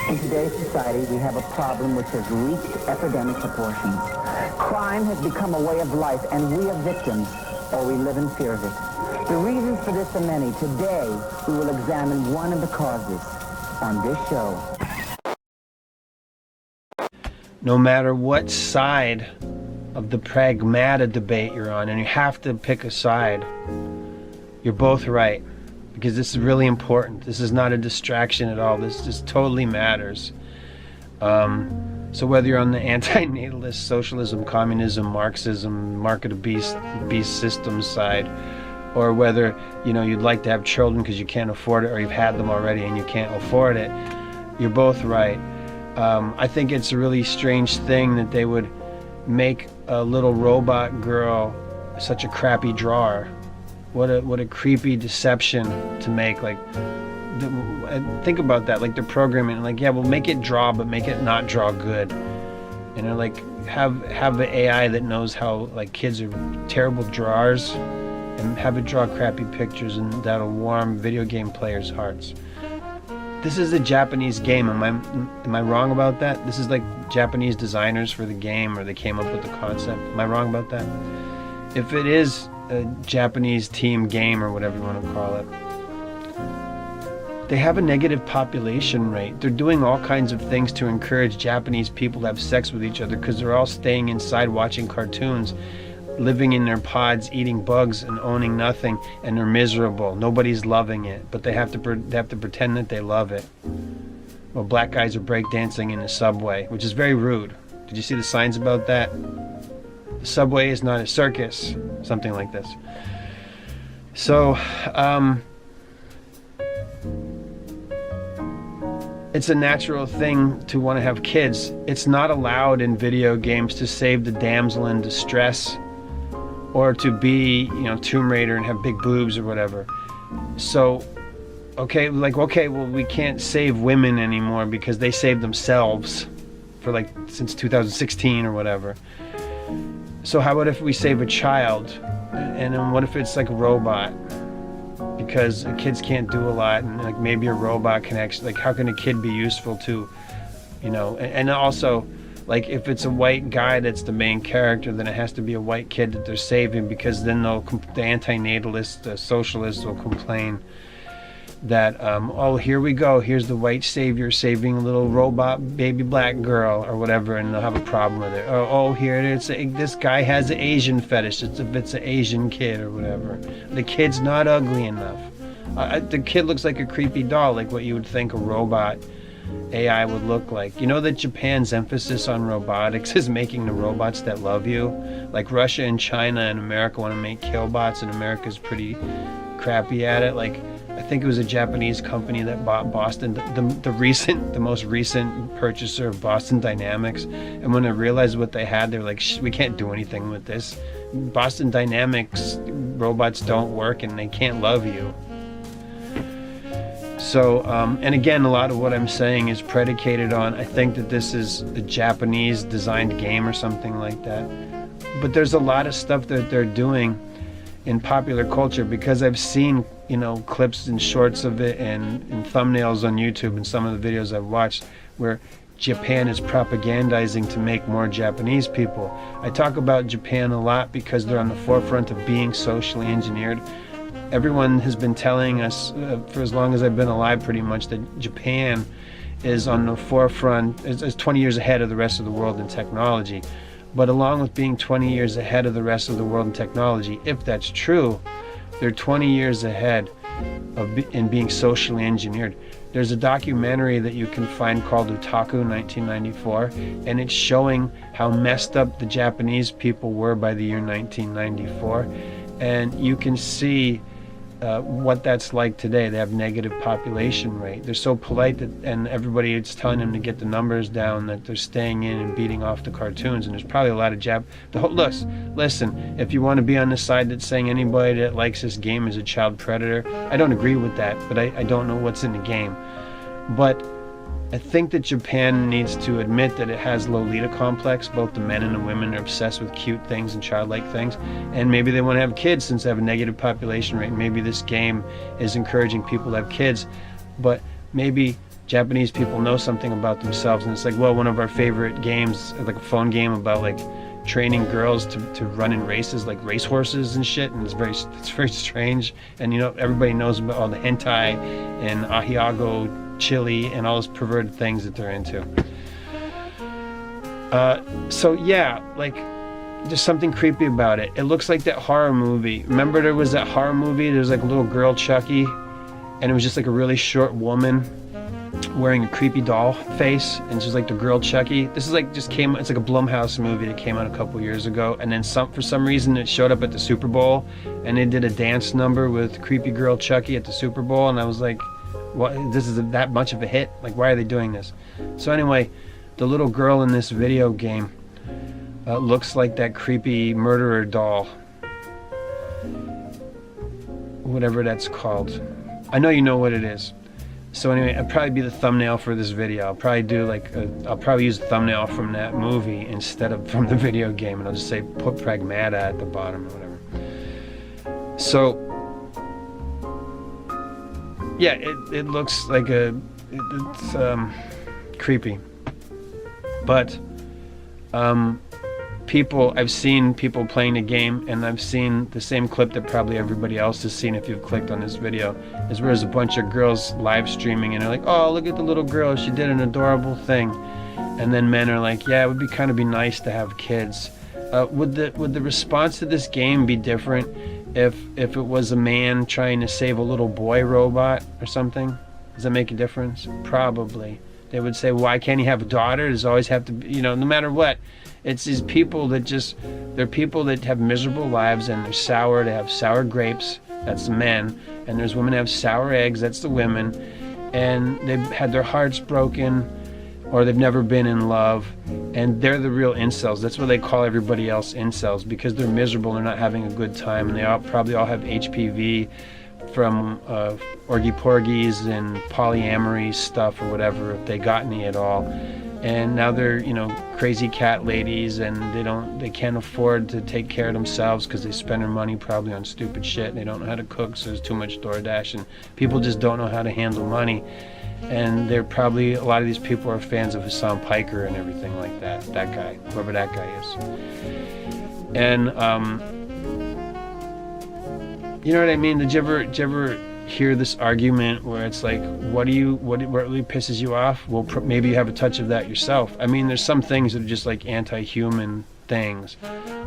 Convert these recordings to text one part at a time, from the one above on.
In today's society, we have a problem which has reached epidemic proportions. Crime has become a way of life, and we are victims, or we live in fear of it. The reasons for this are many. Today, we will examine one of the causes on this show. No matter what side of the Pragmata debate you're on, and you have to pick a side, you're both right. Because this is really important. This is not a distraction at all. This just totally matters. So whether you're on the anti-natalist, socialism, communism, Marxism, market of beast systems side, or whether you'd like to have children because you can't afford it, or you've had them already and you can't afford it, you're both right. I think it's a really strange thing that they would make a little robot girl such a crappy drawer. What a creepy deception to make. Like, think about that. Like, they're programming, like, yeah, we'll make it draw, but make it not draw good. And they're like, have the AI that knows how, like, kids are terrible drawers, and have it draw crappy pictures, and that'll warm video game players' hearts. This is a Japanese game. Am I wrong about that? This is like Japanese designers for the game, or they came up with the concept. Am I wrong about that? If it is a Japanese team game, or whatever you want to call it, they have a negative population rate. They're doing all kinds of things to encourage Japanese people to have sex with each other, because they're all staying inside watching cartoons, living in their pods, eating bugs and owning nothing, and they're miserable. Nobody's loving it, but they have to pretend that they love it. Well, black guys are breakdancing in the subway, which is very rude. Did you see the signs about that? The subway is not a circus, something like this. So, it's a natural thing to want to have kids. It's not allowed in video games to save the damsel in distress, or to be, Tomb Raider and have big boobs or whatever. So, well, we can't save women anymore because they save themselves for since 2016 or whatever. So how about if we save a child, and then what if it's like a robot? Because kids can't do a lot, and maybe a robot can actually, how can a kid be useful to, and also, if it's a white guy that's the main character, then it has to be a white kid that they're saving, because then the anti-natalists, the socialists will complain that, oh, here we go, here's the white savior saving a little robot baby black girl or whatever, and they'll have a problem with it. Oh, here it is, this guy has an Asian fetish, it's an Asian kid or whatever. The kid's not ugly enough. The kid looks like a creepy doll, like what you would think a robot AI would look like. You know that Japan's emphasis on robotics is making the robots that love you? Like Russia and China and America want to make killbots, and America's pretty crappy at it. I think it was a Japanese company that bought Boston, the most recent purchaser of Boston Dynamics. And when they realized what they had, they're like, we can't do anything with this. Boston Dynamics robots don't work, and they can't love you. So, and again, a lot of what I'm saying is predicated on, I think that this is a Japanese designed game or something like that. But there's a lot of stuff that they're doing in popular culture, because I've seen, clips and shorts of it and thumbnails on YouTube and some of the videos I've watched where Japan is propagandizing to make more Japanese people. I talk about Japan a lot because they're on the forefront of being socially engineered. Everyone has been telling us for as long as I've been alive pretty much that Japan is on the forefront, is 20 years ahead of the rest of the world in technology. But along with being 20 years ahead of the rest of the world in technology, if that's true, they're 20 years ahead in being socially engineered. There's a documentary that you can find called Otaku 1994, and it's showing how messed up the Japanese people were by the year 1994. And you can see what that's like today. They have negative population rate. They're so polite that, and everybody is telling them to get the numbers down, that they're staying in and beating off the cartoons. And there's probably a lot of listen, if you want to be on the side that's saying anybody that likes this game is a child predator, I don't agree with that, but I don't know what's in the game. But I think that Japan needs to admit that it has Lolita complex. Both the men and the women are obsessed with cute things and childlike things, and maybe they want to have kids since they have a negative population rate. Maybe this game is encouraging people to have kids, but maybe Japanese people know something about themselves, and it's like, well, one of our favorite games, like a phone game about like training girls to run in races, like racehorses and shit, and it's very strange. And you know, everybody knows about all the hentai and ahiago chili and all those perverted things that they're into. So yeah, like, there's something creepy about it. It looks like that horror movie. Remember there was that horror movie, there's like a little girl Chucky, and it was just like a really short woman wearing a creepy doll face, and she's like the girl Chucky. This is like it's like a Blumhouse movie that came out a couple years ago, and then for some reason it showed up at the Super Bowl, and they did a dance number with creepy girl Chucky at the Super Bowl, and I was like, what, this is that much of a hit? Like, why are they doing this? So anyway, the little girl in this video game looks like that creepy murderer doll, whatever that's called. I know you know what it is. So anyway, it'll probably be the thumbnail for this video. I'll probably do I'll probably use the thumbnail from that movie instead of from the video game, and I'll just say put Pragmata at the bottom or whatever. So yeah, it looks like it's creepy, but I've seen people playing the game, and I've seen the same clip that probably everybody else has seen if you've clicked on this video, is where there's a bunch of girls live streaming and they're like, oh, look at the little girl, she did an adorable thing. And then men are like, yeah, it would be nice to have kids. Would the response to this game be different if it was a man trying to save a little boy robot or something? Does that make a difference? Probably. They would say, why can't he have a daughter? Does always have to be, you know, no matter what. It's these people that they're people that have miserable lives, and they're sour. They have sour grapes, that's the men. And there's women that have sour eggs, that's the women. And they've had their hearts broken, or they've never been in love. And they're the real incels. That's what they call everybody else incels, because they're miserable, they're not having a good time. And they probably all have HPV from orgy porgies and polyamory stuff or whatever, if they got any at all. And now they're, you know, crazy cat ladies, and they can't afford to take care of themselves because they spend their money probably on stupid shit, and they don't know how to cook, so there's too much DoorDash, and people just don't know how to handle money. And they're probably, a lot of these people are fans of Hassan Piker and everything like that guy, whoever that guy is. And you know what I mean? Did you ever hear this argument where it's like, what really pisses you off? Well, maybe you have a touch of that yourself. I mean, there's some things that are just like anti-human things,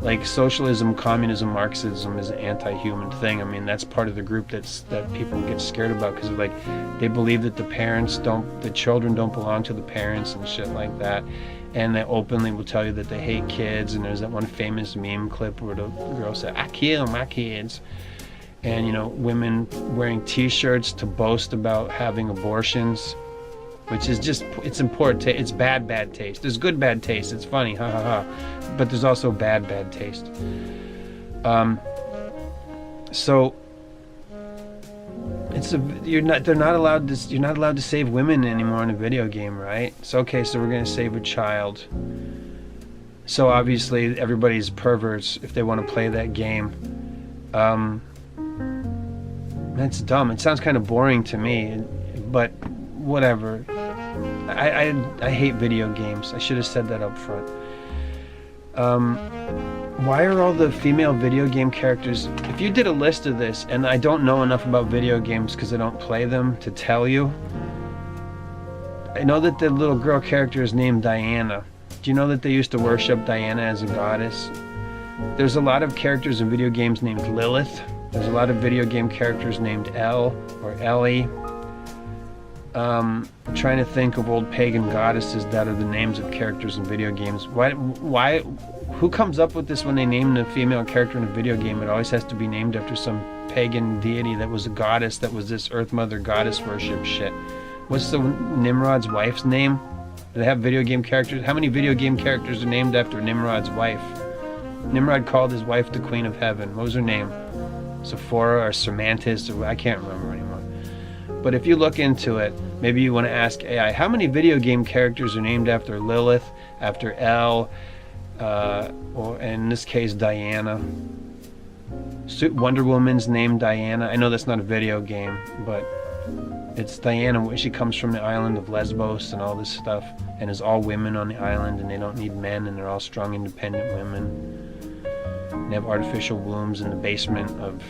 like socialism, communism, Marxism is an anti-human thing. I mean, that's part of the group that people get scared about, because like they believe that the children don't belong to the parents and shit like that. And they openly will tell you that they hate kids. And there's that one famous meme clip where the girl said, I kill my kids. And, you know, women wearing t-shirts to boast about having abortions, which is just, it's important. It's bad taste. There's good bad taste. It's funny, ha ha ha. But there's also bad taste. So you're not allowed to save women anymore in a video game, right? So okay, so we're gonna save a child. So obviously everybody's perverts if they want to play that game. That's dumb. It sounds kind of boring to me, but whatever. I hate video games. I should have said that up front. Why are all the female video game characters... If you did a list of this, and I don't know enough about video games because I don't play them to tell you. I know that the little girl character is named Diana. Do you know that they used to worship Diana as a goddess? There's a lot of characters in video games named Lilith. There's a lot of video game characters named Elle or Ellie. I'm trying to think of old pagan goddesses that are the names of characters in video games. Why? Who comes up with this when they name the female character in a video game? It always has to be named after some pagan deity that was a goddess, that was this Earth Mother goddess worship shit. What's the Nimrod's wife's name? Do they have video game characters? How many video game characters are named after Nimrod's wife? Nimrod called his wife the Queen of Heaven. What was her name? Sephora or Semantis, or I can't remember anymore. But if you look into it, maybe you want to ask AI, how many video game characters are named after Lilith, after Elle, or in this case Diana? Wonder Woman's named Diana. I know that's not a video game, but It's Diana. She comes from the island of Lesbos and all this stuff, and is all women on the island, and they don't need men, and they're all strong, independent women. They have artificial wombs in the basement of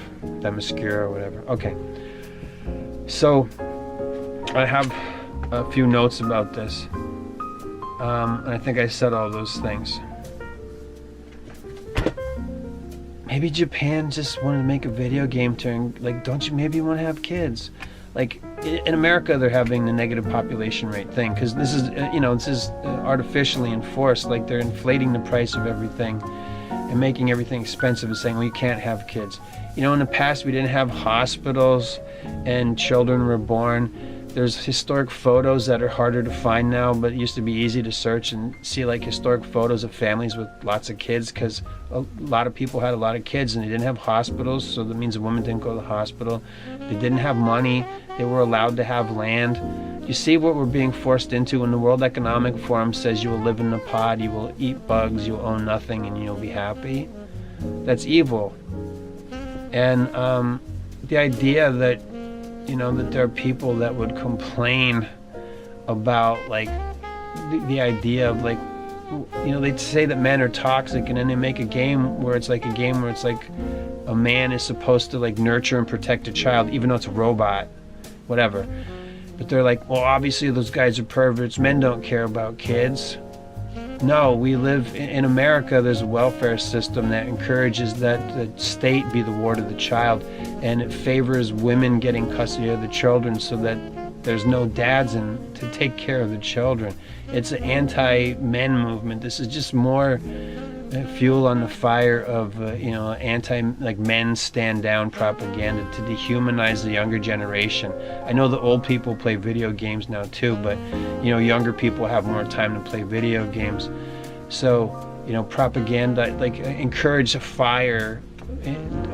Themyscira or whatever. Okay. So, I have a few notes about this. And I think I said all those things. Maybe Japan just wanted to make a video game like, don't you maybe want to have kids? Like, in America, they're having the negative population rate thing, because this is, this is artificially enforced. Like, they're inflating the price of everything and making everything expensive and saying, well, you can't have kids. In the past, we didn't have hospitals and children were born. There's historic photos that are harder to find now, but it used to be easy to search and see like historic photos of families with lots of kids, because a lot of people had a lot of kids and they didn't have hospitals, so that means a woman didn't go to the hospital. They didn't have money. They were allowed to have land. You see what we're being forced into when the World Economic Forum says you will live in a pod, you will eat bugs, you will own nothing, and you'll be happy. That's evil. And the idea that that there are people that would complain about like the idea of like, they say that men are toxic, and then they make a game where it's like a man is supposed to like nurture and protect a child, even though it's a robot, whatever. But they're like, well, obviously those guys are perverts. Men don't care about kids. No, we live in America. There's a welfare system that encourages that the state be the ward of the child, and it favors women getting custody of the children so that there's no dads to take care of the children. It's an anti-men movement. This is just more fuel on the fire of men stand down propaganda to dehumanize the younger generation. I know the old people play video games now too, but younger people have more time to play video games. So propaganda like encourage a fire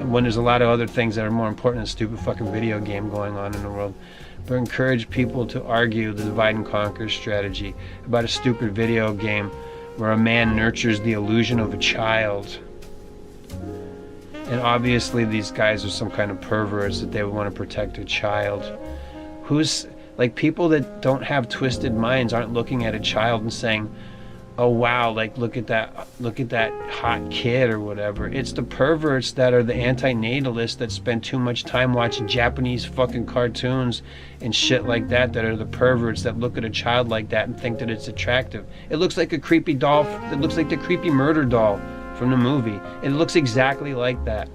when there's a lot of other things that are more important than a stupid fucking video game going on in the world. But encourage people to argue the divide and conquer strategy about a stupid video game where a man nurtures the illusion of a child. And obviously these guys are some kind of perverts that they would want to protect a child. Who's like, people that don't have twisted minds aren't looking at a child and saying, oh wow, like look at that hot kid or whatever. It's the perverts that are the anti-natalists that spend too much time watching Japanese fucking cartoons and shit like that are the perverts that look at a child like that and think that it's attractive. It looks like a creepy doll. It looks like the creepy murder doll from the movie. It looks exactly like that.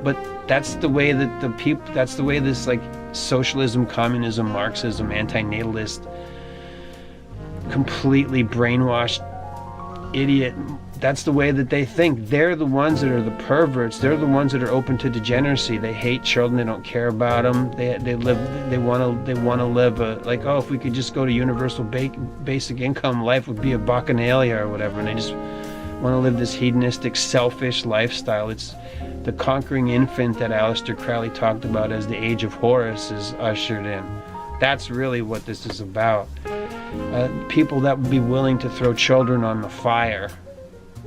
But that's the way that that's the way this like socialism, communism, Marxism, anti-natalist, completely brainwashed idiot, that's the way that they think. They're the ones that are the perverts. They're the ones that are open to degeneracy. They hate children. They don't care about them. They want to live like, oh, if we could just go to universal basic income, life would be a bacchanalia or whatever, and they just want to live this hedonistic, selfish lifestyle. It's the conquering infant that Aleister Crowley talked about as the age of Horus is ushered in. That's really what this is about. People that would be willing to throw children on the fire,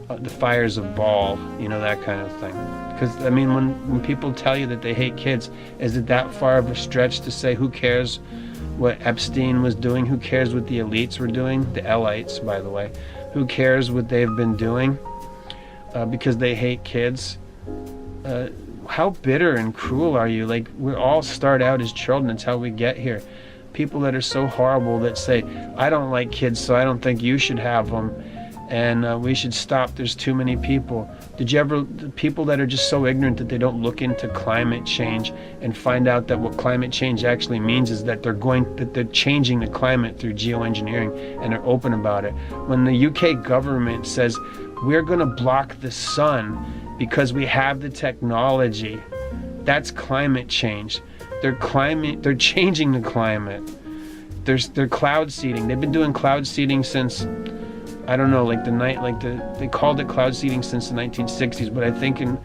the fires of Baal, that kind of thing. Because, I mean, when people tell you that they hate kids, is it that far of a stretch to say who cares what Epstein was doing? Who cares what the elites were doing? The Elites, by the way. Who cares what they've been doing? Because they hate kids. How bitter and cruel are you? Like, we all start out as children. It's how we get here. People that are so horrible that say, I don't like kids, so I don't think you should have them, and we should stop, there's too many people. People that are just so ignorant that they don't look into climate change and find out that what climate change actually means is that they're changing the climate through geoengineering, and they're open about it. When the UK government says, we're going to block the sun because we have the technology, that's climate change. They're changing the climate. They're cloud seeding. They've been doing cloud seeding since, I don't know, they called it cloud seeding since the 1960s, but I think in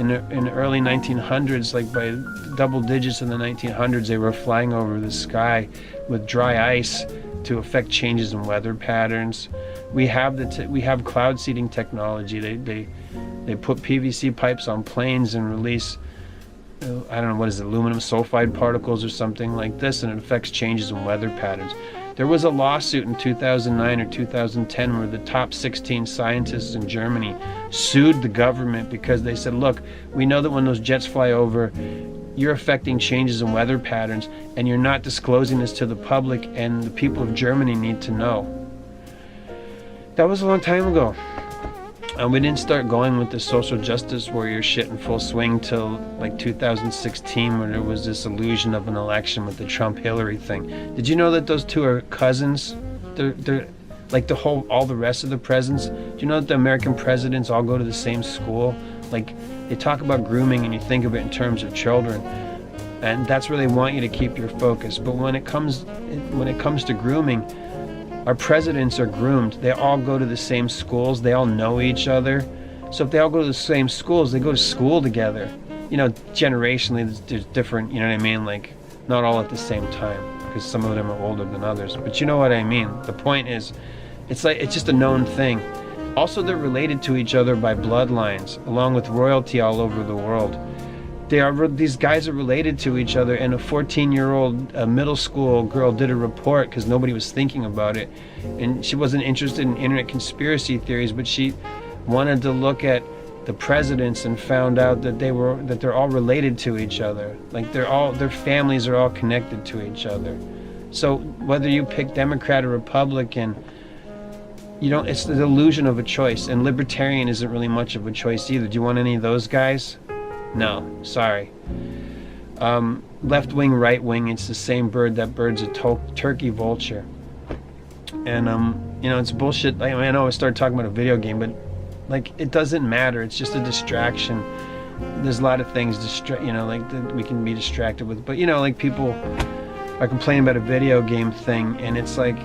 the early 1900s, like by double digits in the 1900s, they were flying over the sky with dry ice to affect changes in weather patterns. We have cloud seeding technology. They put PVC pipes on planes and release I don't know, what is it, aluminum sulfide particles or something like this, and it affects changes in weather patterns. There was a lawsuit in 2009 or 2010 where the top 16 scientists in Germany sued the government because they said, look, we know that when those jets fly over, you're affecting changes in weather patterns, and you're not disclosing this to the public, and the people of Germany need to know. That was a long time ago. We didn't start going with the social justice warrior shit in full swing till like 2016, when there was this illusion of an election with the Trump-Hillary thing. Did you know that those two are cousins? They're like all the rest of the presidents. Do you know that the American presidents all go to the same school? Like, they talk about grooming and you think of it in terms of children, and that's where they want you to keep your focus. But when it comes to grooming, our presidents are groomed. They all go to the same schools. They all know each other. So if they all go to the same schools, they go to school together. You know, generationally, there's different, you know what I mean? Like, not all at the same time, because some of them are older than others. But you know what I mean? The point is, it's just a known thing. Also, they're related to each other by bloodlines, along with royalty all over the world. These guys are related to each other, and a 14-year-old middle school girl did a report because nobody was thinking about it, and she wasn't interested in internet conspiracy theories, but she wanted to look at the presidents and found out that they're all related to each other. Like, their families are all connected to each other. So whether you pick Democrat or Republican, it's the illusion of a choice, and libertarian isn't really much of a choice either. Do you want any of those guys? No, sorry. Left wing, right wing, it's the same bird. That bird's a turkey vulture. And, it's bullshit. I know I started talking about a video game, but, like, it doesn't matter. It's just a distraction. There's a lot of things, that we can be distracted with. But, like, people are complaining about a video game thing, and it's like,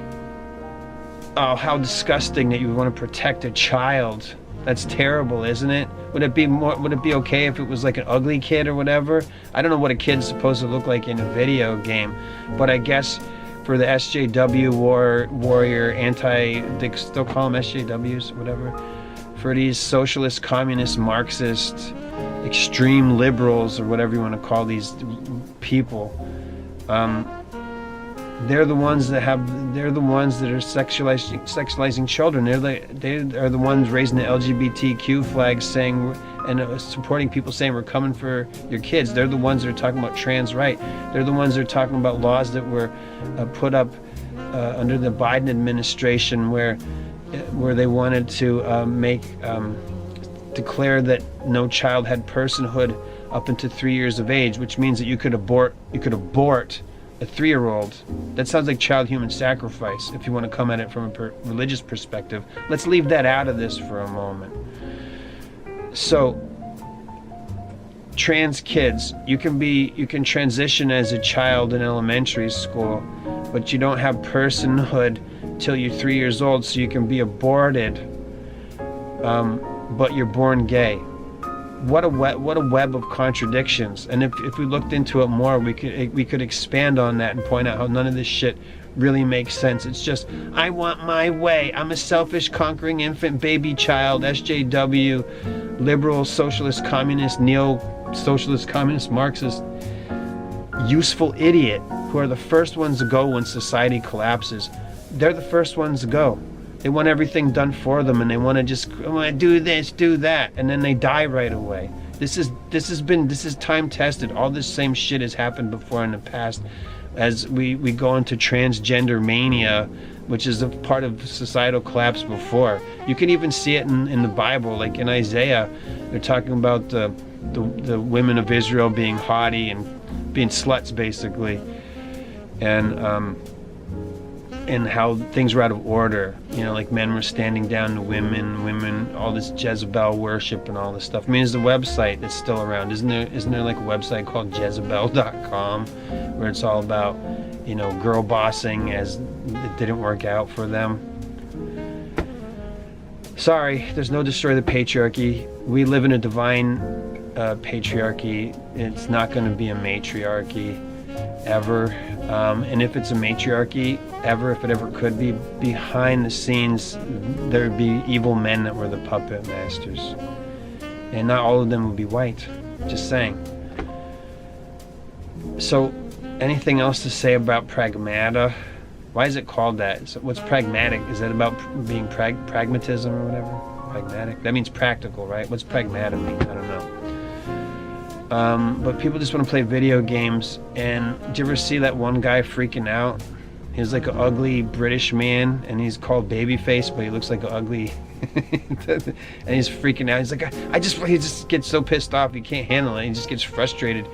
oh, how disgusting that you would want to protect a child. That's terrible, isn't it? Would it be okay if it was like an ugly kid or whatever? I don't know what a kid's supposed to look like in a video game, but I guess for the SJW warrior they still call them SJWs, whatever. For these socialist, communist, Marxist, extreme liberals, or whatever you want to call these people, they're the ones that are sexualizing children. They are the ones raising the LGBTQ flag, saying and supporting people saying we're coming for your kids. They're the ones that are talking about trans right. They're the ones that are talking about laws that were put up under the Biden administration, where they wanted to declare that no child had personhood up until 3 years of age, which means that you could abort a 3-year-old. That sounds like child human sacrifice if you want to come at it from a religious perspective. Let's leave that out of this for a moment. So, trans kids, you can transition as a child in elementary school, but you don't have personhood till you're 3 years old, so you can be aborted, but you're born gay. What a web of contradictions. And if we looked into it more, we could expand on that and point out how none of this shit really makes sense. It's just, I want my way. I'm a selfish, conquering infant baby child, SJW, liberal, socialist, communist, neo-socialist, communist, Marxist, useful idiot, who are the first ones to go when society collapses. They're the first ones to go. They want everything done for them, and they want to just do this, do that, and then they die right away. This is time tested. All this same shit has happened before in the past. As we go into transgender mania, which is a part of societal collapse before. You can even see it in the Bible, like in Isaiah. They're talking about the women of Israel being haughty and being sluts, basically, and how things were out of order, like men were standing down to women, all this Jezebel worship and all this stuff. I mean, there's a website that's still around, isn't there like a website called Jezebel.com, where it's all about, girl bossing, as it didn't work out for them. Sorry, there's no destroy the patriarchy. We live in a divine patriarchy. It's not going to be a matriarchy ever. And if it's a matriarchy, if it ever could be, behind the scenes, there would be evil men that were the puppet masters. And not all of them would be white. Just saying. So, anything else to say about Pragmata? Why is it called that? So what's pragmatic? Is that about being pragmatism or whatever? Pragmatic? That means practical, right? What's pragmata mean? I don't know. But people just want to play video games. And did you ever see that one guy freaking out? He's like an ugly British man, and he's called Babyface, but he looks like an ugly... and he's freaking out. He's like, he just gets so pissed off, he can't handle it. He just gets frustrated.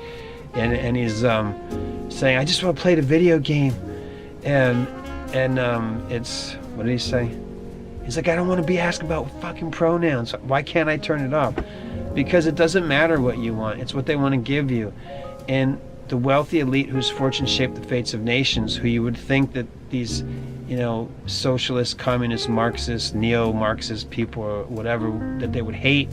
And he's saying, I just want to play the video game. And it's, what did he say? He's like, I don't want to be asked about fucking pronouns. Why can't I turn it off? Because it doesn't matter what you want. It's what they want to give you. And the wealthy elite whose fortune shaped the fates of nations, who you would think that these, socialist, communist, Marxist, neo-Marxist people or whatever, that they would hate,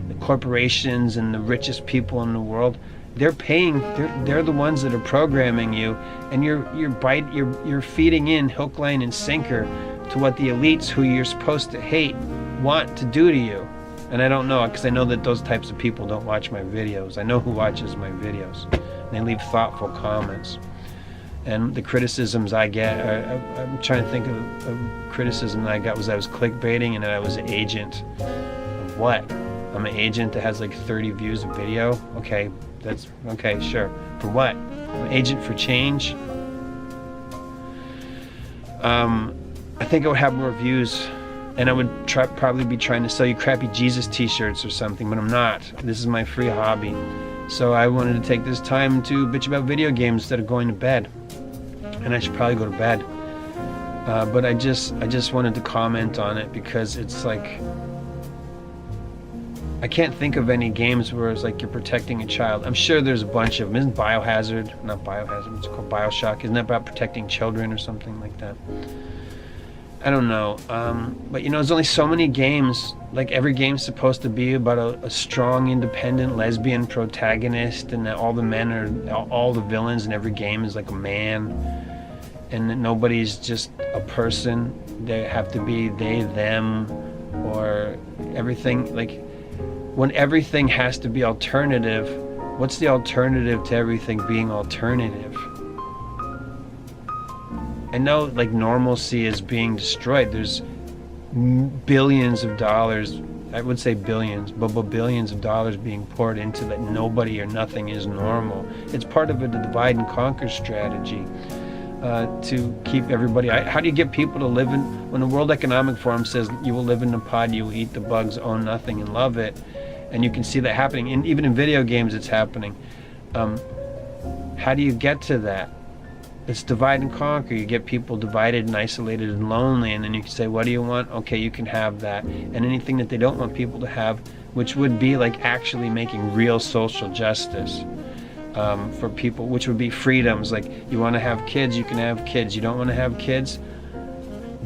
the corporations and the richest people in the world, they're the ones that are programming you, and you're feeding in hook, line, and sinker to what the elites who you're supposed to hate want to do to you. And I don't know, because I know that those types of people don't watch my videos. I know who watches my videos. And they leave thoughtful comments. And the criticisms I get, I'm trying to think of criticism that I got was I was clickbaiting and that I was an agent of what? I'm an agent that has like 30 views of video? Okay, that's okay, sure. For what? I'm an agent for change? I think I would have more views, and I would probably be trying to sell you crappy Jesus t-shirts or something, but I'm not. This is my free hobby. So I wanted to take this time to bitch about video games instead of going to bed. And I should probably go to bed. But I just wanted to comment on it because it's like, I can't think of any games where it's like you're protecting a child. I'm sure there's a bunch of them. Isn't Biohazard, not Biohazard, it's called Bioshock. Isn't that about protecting children or something like that? I don't know. But there's only so many games. Like every game's supposed to be about a strong, independent, lesbian protagonist, and that all the men are, all the villains in every game is like a man, and that nobody's just a person. They have to be they, them, or everything. Like, when everything has to be alternative, what's the alternative to everything being alternative? I know like normalcy is being destroyed. There's billions of dollars, I would say billions, but billions of dollars being poured into that nobody or nothing is normal. It's part of a divide and conquer strategy to keep everybody. How do you get people to live in, when the World Economic Forum says you will live in the pod, you will eat the bugs, own nothing, and love it, and you can see that happening, and even in video games it's happening. How do you get to that? It's divide and conquer. You get people divided and isolated and lonely, and then you can say, what do you want? Okay, you can have that. And anything that they don't want people to have, which would be like actually making real social justice for people, which would be freedoms. Like, you want to have kids, you can have kids. You don't want to have kids,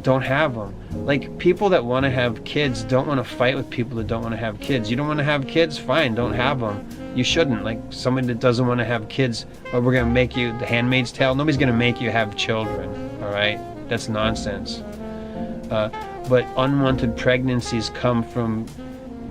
don't have them. Like, people that want to have kids don't want to fight with people that don't want to have kids. You don't want to have kids, fine, don't have them. You shouldn't. Like, somebody that doesn't want to have kids, well, we're going to make you the Handmaid's Tale. Nobody's going to make you have children, all right? That's nonsense. But unwanted pregnancies come from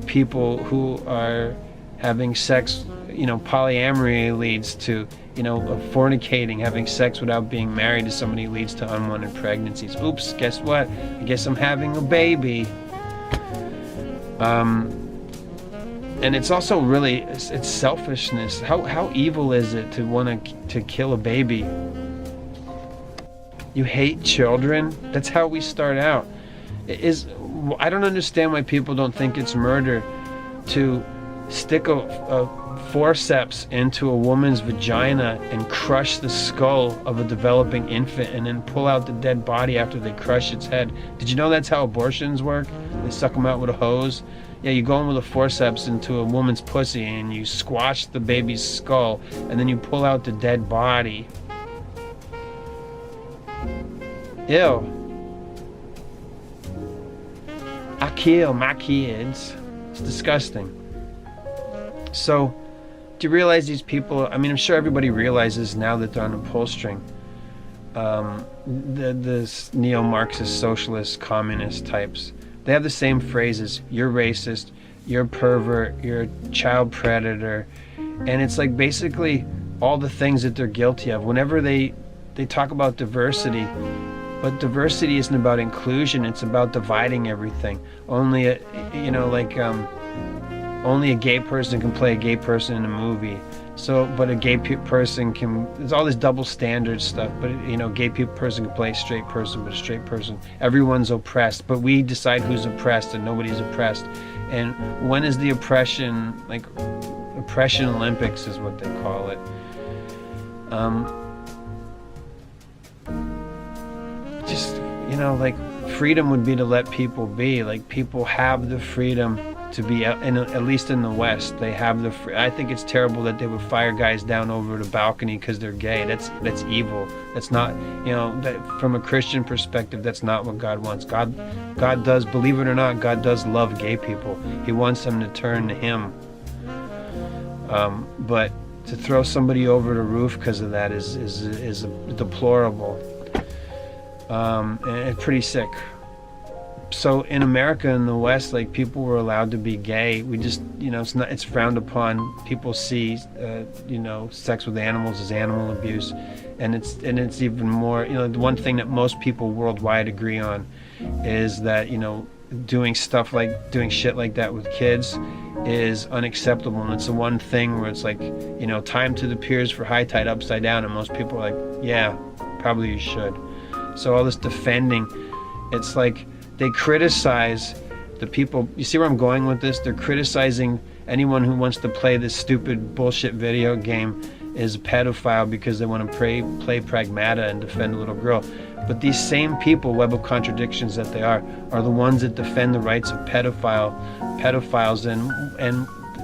people who are having sex. Polyamory leads to, fornicating, having sex without being married to somebody leads to unwanted pregnancies. Oops, guess what? I guess I'm having a baby. And it's also really, it's selfishness. How evil is it to want to kill a baby? You hate children? That's how we start out. I don't understand why people don't think it's murder to stick a forceps into a woman's vagina and crush the skull of a developing infant and then pull out the dead body after they crush its head. Did you know that's how abortions work? They suck them out with a hose. Yeah, you go in with a forceps into a woman's pussy and you squash the baby's skull and then you pull out the dead body. Ew. I kill my kids. It's disgusting. So, do you realize these people, I mean, I'm sure everybody realizes now that they're on the pull string. The neo-Marxist, socialist, communist types. They have the same phrases. You're racist, you're a pervert, you're a child predator. And it's like basically all the things that they're guilty of. Whenever they talk about diversity, but diversity isn't about inclusion, it's about dividing everything. Only a gay person can play a gay person in a movie. So, but a gay person can, there's all this double standard stuff, but gay person can play a straight person, but a straight person, everyone's oppressed, but we decide who's oppressed and nobody's oppressed. And when is the oppression, like oppression Olympics is what they call it. Like freedom would be to let people be. Like people have the freedom to be, at least in the West, they have I think it's terrible that they would fire guys down over the balcony because they're gay. That's evil. That's not, that from a Christian perspective, that's not what God wants. God does, believe it or not, God does love gay people. He wants them to turn to Him. But to throw somebody over the roof because of that is deplorable. And it's pretty sick. So in America, in the West, like people were allowed to be gay. We just, it's frowned upon. People see, sex with animals as animal abuse, and it's even more. The one thing that most people worldwide agree on is that doing shit like that with kids is unacceptable, and it's the one thing where it's like, time to the piers for high tide upside down, and most people are like, yeah, probably you should. So all this defending, it's like they criticize the people. You see where I'm going with this? They're criticizing anyone who wants to play this stupid bullshit video game is a pedophile because they want to play Pragmata and defend a little girl. But these same people, web of contradictions that they are the ones that defend the rights of pedophiles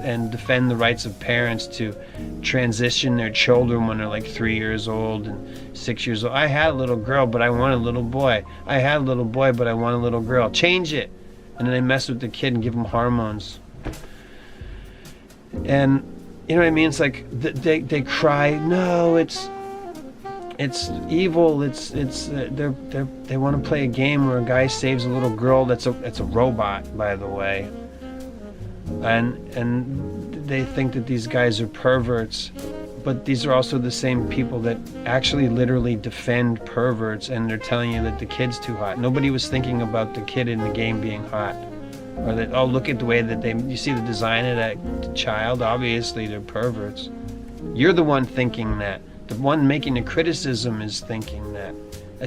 and defend the rights of parents to transition their children when they're like 3 years old and 6 years old. I had a little girl, but I want a little boy. I had a little boy, but I want a little girl. Change it. And then they mess with the kid and give him hormones. And you know what I mean? It's like they cry, no, it's evil. They want to play a game where a guy saves a little girl that's a robot, by the way. And they think that these guys are perverts, but these are also the same people that actually literally defend perverts, and they're telling you that the kid's too hot. Nobody was thinking about the kid in the game being hot, or that, oh, look at the way that you see the design of that child, obviously they're perverts. You're the one thinking that. The one making the criticism is thinking that.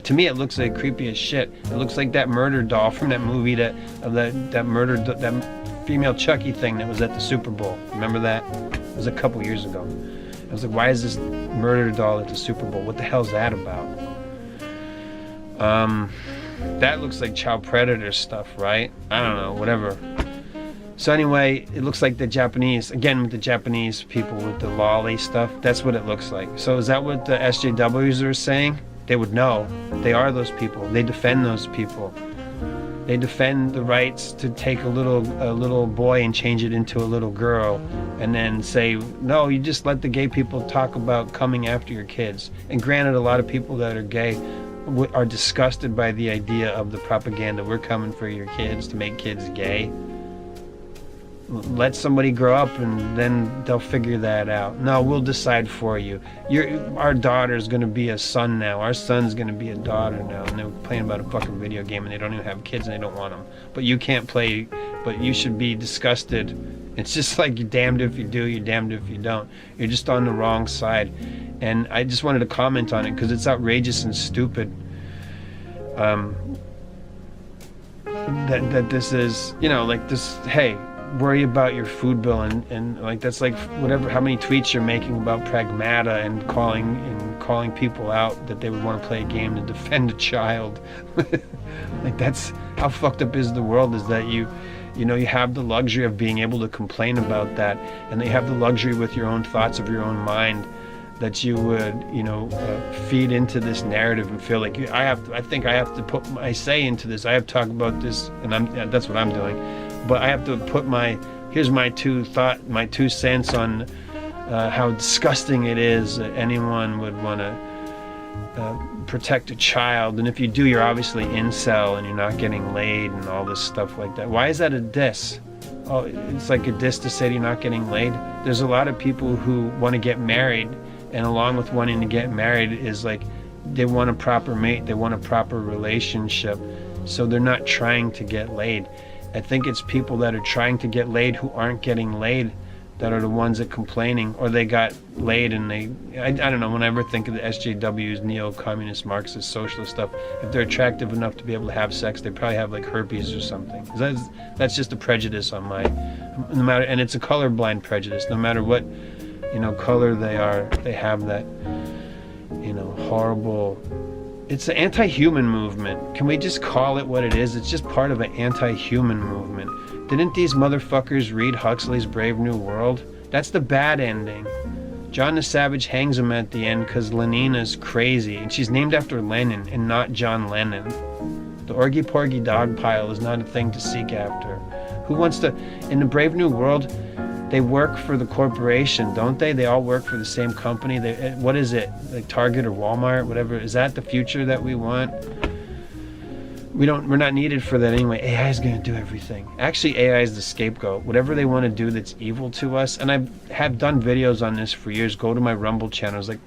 To me, it looks like creepy as shit. It looks like that murder doll from that movie, that female Chucky thing that was at the Super Bowl. Remember that? It was a couple years ago. I was like, why is this murder doll at the Super Bowl? What the hell's that about? That looks like child predator stuff, right? I don't know, whatever. So anyway, it looks like the Japanese, again with the Japanese people with the lolly stuff, that's what it looks like. So is that what the SJWs are saying? They would know. They are those people. They defend those people. They defend the rights to take a little boy and change it into a little girl, and then say, no, you just let the gay people talk about coming after your kids. And granted, a lot of people that are gay are disgusted by the idea of the propaganda. We're coming for your kids to make kids gay. Let somebody grow up and then they'll figure that out. No, we'll decide for you. Our daughter's going to be a son now. Our son's going to be a daughter now. And they're playing about a fucking video game and they don't even have kids and they don't want them. But you can't play, but you should be disgusted. It's just like you're damned if you do, you're damned if you don't. You're just on the wrong side. And I just wanted to comment on it because it's outrageous and stupid. That this is, like this, hey, worry about your food bill and like that's like whatever, how many tweets you're making about Pragmata and calling people out that they would want to play a game to defend a child. Like that's how fucked up is the world, is that you have the luxury of being able to complain about that, and they have the luxury with your own thoughts of your own mind that you would feed into this narrative and feel like I think I have to put my say into this. I have to talk about this, and that's what I'm doing. But I have to put here's my 2 cents on how disgusting it is that anyone would want to protect a child. And if you do, you're obviously incel and you're not getting laid and all this stuff like that. Why is that a diss? Oh, it's like a diss to say you're not getting laid. There's a lot of people who want to get married and along with wanting to get married is like they want a proper mate, they want a proper relationship, so they're not trying to get laid. I think it's people that are trying to get laid who aren't getting laid that are the ones that complaining, or they got laid and I don't know, when I ever think of the SJWs, neo-communist, Marxist, socialist stuff, if they're attractive enough to be able to have sex, they probably have like herpes or something. That's just a prejudice on my, no matter, and it's a colorblind prejudice. No matter what, color they are, they have that, horrible. It's the anti-human movement. Can we just call it what it is? It's just part of an anti-human movement. Didn't these motherfuckers read Huxley's Brave New World? That's the bad ending. John the Savage hangs him at the end because Lenina's crazy, and she's named after Lenin and not John Lennon. The Orgy Porgy Dog Pile is not a thing to seek after. Who wants to... In the Brave New World, they work for the corporation, don't they? They all work for the same company. What is it? Like Target or Walmart, whatever. Is that the future that we want? We're not needed for that anyway. AI is going to do everything. Actually, AI is the scapegoat. Whatever they want to do that's evil to us, and I have done videos on this for years. Go to my Rumble channel. There's like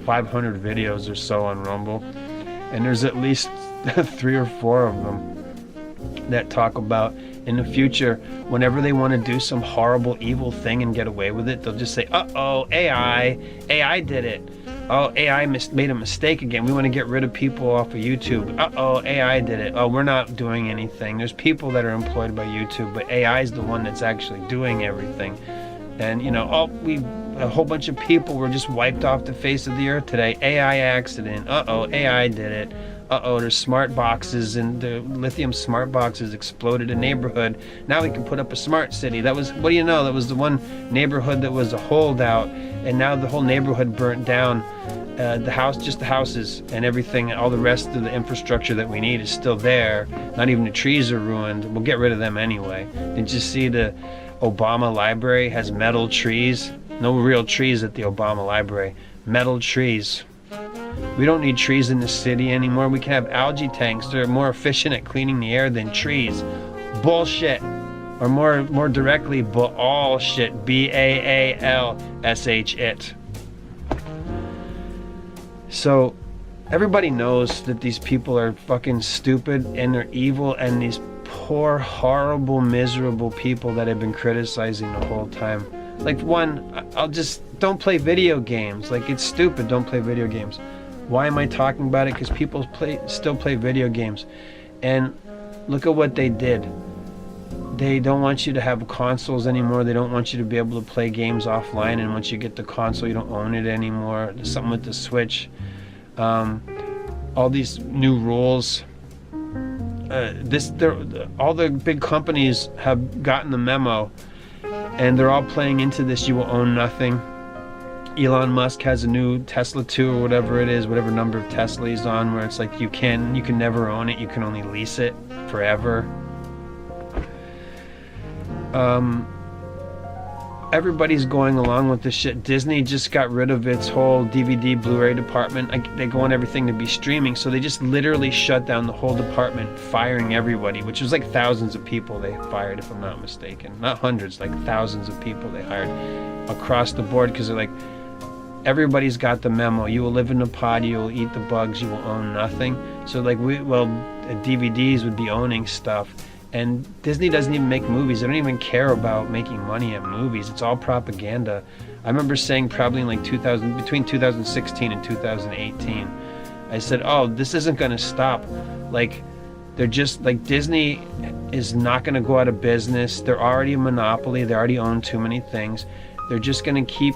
500 videos or so on Rumble, and there's at least 3 or 4 of them that talk about in the future, whenever they want to do some horrible evil thing and get away with it, they'll just say, uh-oh, AI did it. Oh, AI made a mistake again. We want to get rid of people off of YouTube. Uh-oh, AI did it. Oh, we're not doing anything. There's people that are employed by YouTube, but AI is the one that's actually doing everything. And, a whole bunch of people were just wiped off the face of the earth today. AI accident. Uh-oh, AI did it. Uh-oh, there's smart boxes, and the lithium smart boxes exploded a neighborhood. Now we can put up a smart city. That was, what do you know, that was the one neighborhood that was a holdout, and now the whole neighborhood burnt down. Just the houses and everything, all the rest of the infrastructure that we need is still there. Not even the trees are ruined. We'll get rid of them anyway. Did you see the Obama library has metal trees? No real trees at the Obama library. Metal trees. We don't need trees in the city anymore. We can have algae tanks. They're more efficient at cleaning the air than trees. Bullshit. Or more directly, bullshit. B-A-A-L-S-H it. So everybody knows that these people are fucking stupid and they're evil, and these poor, horrible, miserable people that have been criticizing the whole time. Like, don't play video games. Like, it's stupid, don't play video games. Why am I talking about it? Because people still play video games. And look at what they did. They don't want you to have consoles anymore. They don't want you to be able to play games offline, and once you get the console, you don't own it anymore. There's something with the Switch. All these new rules. All the big companies have gotten the memo, and they're all playing into this. You will own nothing. Elon Musk has a new Tesla 2 or whatever it is, whatever number of Tesla he's on, where it's like you can never own it. You can only lease it forever. Everybody's going along with this shit. Disney just got rid of its whole DVD Blu-ray department. They go on everything to be streaming, so they just literally shut down the whole department, firing everybody, which was like thousands of people they fired, if I'm not mistaken. Not hundreds, like thousands of people they hired across the board, because they're like, everybody's got the memo. You will live in a pod, you will eat the bugs, you will own nothing. So like, DVDs would be owning stuff. And Disney doesn't even make movies. They don't even care about making money at movies. It's all propaganda. I remember saying probably in like between 2016 and 2018, I said, oh, this isn't going to stop. Like, they're just like, Disney is not going to go out of business. They're already a monopoly. They already own too many things. They're just going to keep,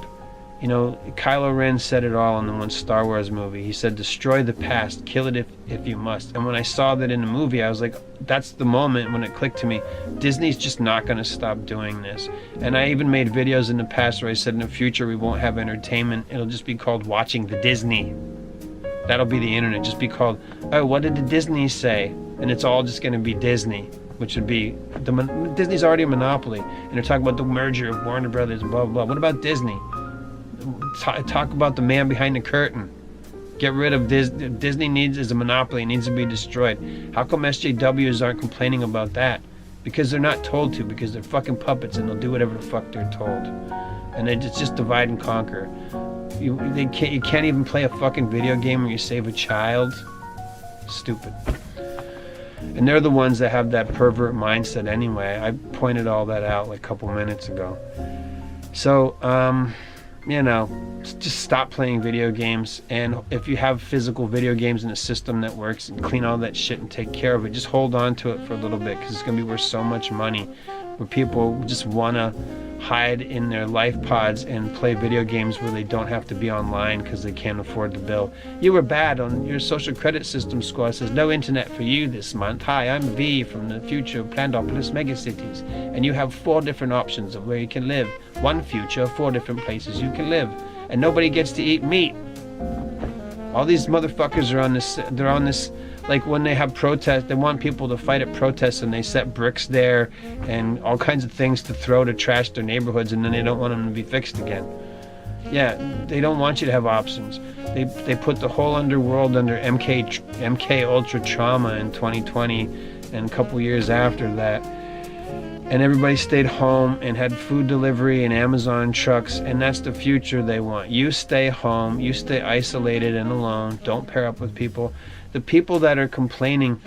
Kylo Ren said it all in the one Star Wars movie. He said, destroy the past, kill it if you must. And when I saw that in the movie, I was like, that's the moment when it clicked to me. Disney's just not going to stop doing this. And I even made videos in the past where I said in the future we won't have entertainment. It'll just be called watching the Disney. That'll be the internet. Just be called, oh, what did the Disney say? And it's all just going to be Disney, which would be, Disney's already a monopoly. And they're talking about the merger of Warner Brothers and blah, blah, blah. What about Disney? Talk about the man behind the curtain. Get rid of Disney is a monopoly. It needs to be destroyed. How come SJWs aren't complaining about that? Because they're not told to, because they're fucking puppets and they'll do whatever the fuck they're told. And it's just divide and conquer. You can't even play a fucking video game where you save a child. Stupid. And they're the ones that have that pervert mindset anyway. I pointed all that out like a couple minutes ago. So, just stop playing video games. And if you have physical video games in a system that works, and clean all that shit and take care of it, just hold on to it for a little bit, because it's going to be worth so much money. Where people just want to hide in their life pods and play video games where they don't have to be online because they can't afford the bill. You were bad on your social credit system score. It says no internet for you this month. Hi, I'm V from the future of Plandopolis megacities, and you have 4 different options of where you can live. One future, 4 different places you can live, and nobody gets to eat meat. All these motherfuckers are on this. They're on this. Like when they have protests, they want people to fight at protests, and they set bricks there and all kinds of things to throw to trash their neighborhoods, and then they don't want them to be fixed again. Yeah, they don't want you to have options. They put the whole underworld under MK Ultra trauma in 2020 and a couple years after that. And everybody stayed home and had food delivery and Amazon trucks, and that's the future they want. You stay home, you stay isolated and alone, don't pair up with people. The people that are complaining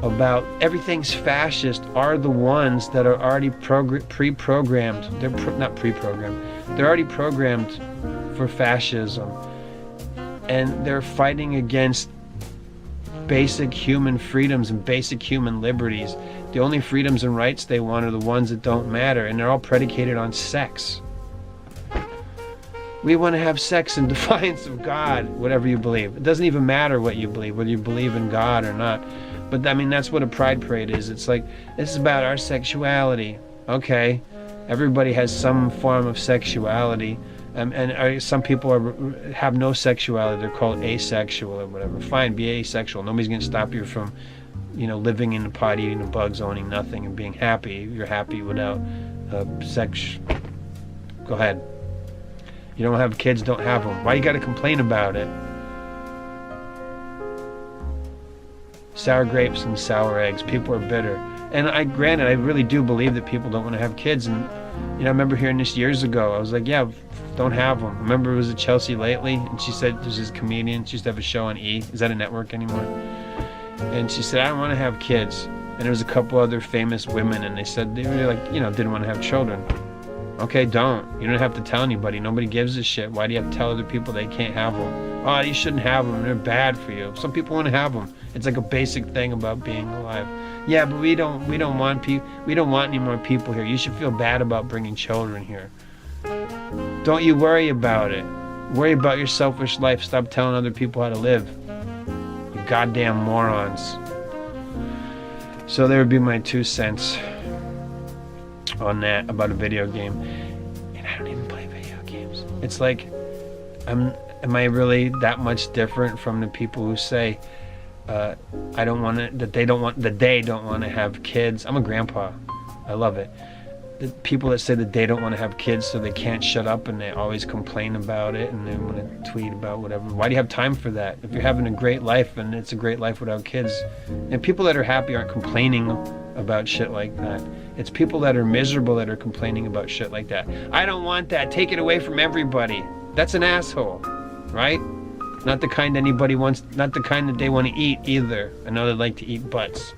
about everything's fascist are the ones that are already pre-programmed. They're not pre-programmed. They're already programmed for fascism. And they're fighting against basic human freedoms and basic human liberties. The only freedoms and rights they want are the ones that don't matter, and they're all predicated on sex. We want to have sex in defiance of God, whatever you believe. It doesn't even matter what you believe, whether you believe in God or not. But I mean, that's what a pride parade is. It's like, this is about our sexuality. Okay, everybody has some form of sexuality. And some people have no sexuality. They're called asexual or whatever. Fine, be asexual. Nobody's going to stop you from, living in the pot, eating the bugs, owning nothing, and being happy. You're happy without sex. Go ahead. You don't have kids, don't have them. Why you got to complain about it? Sour grapes and sour eggs. People are bitter. And I really do believe that people don't want to have kids. And, I remember hearing this years ago. I was like, yeah, don't have them. I remember it was at Chelsea Lately, and she said, there's this comedian. She used to have a show on E. Is that a network anymore? And she said, I don't want to have kids. And there was a couple other famous women, and they said they really didn't want to have children. Okay, don't. You don't have to tell anybody. Nobody gives a shit. Why do you have to tell other people they can't have them? Oh, you shouldn't have them. They're bad for you. Some people want to have them. It's like a basic thing about being alive. Yeah, but we don't want any more people here. You should feel bad about bringing children here. Don't you worry about it. Worry about your selfish life. Stop telling other people how to live. You goddamn morons. So there would be my 2 cents on that about a video game. And I don't even play video games. It's like, am I really that much different from the people who say that they don't want to have kids? I'm a grandpa. I love it. The people that say that they don't want to have kids so they can't shut up, and they always complain about it, and they want to tweet about whatever. Why do you have time for that? If you're having a great life, and it's a great life without kids. And people that are happy aren't complaining about shit like that. It's people that are miserable that are complaining about shit like that. I don't want that. Take it away from everybody. That's an asshole, right? Not the kind anybody wants, not the kind that they want to eat either. I know they like to eat butts.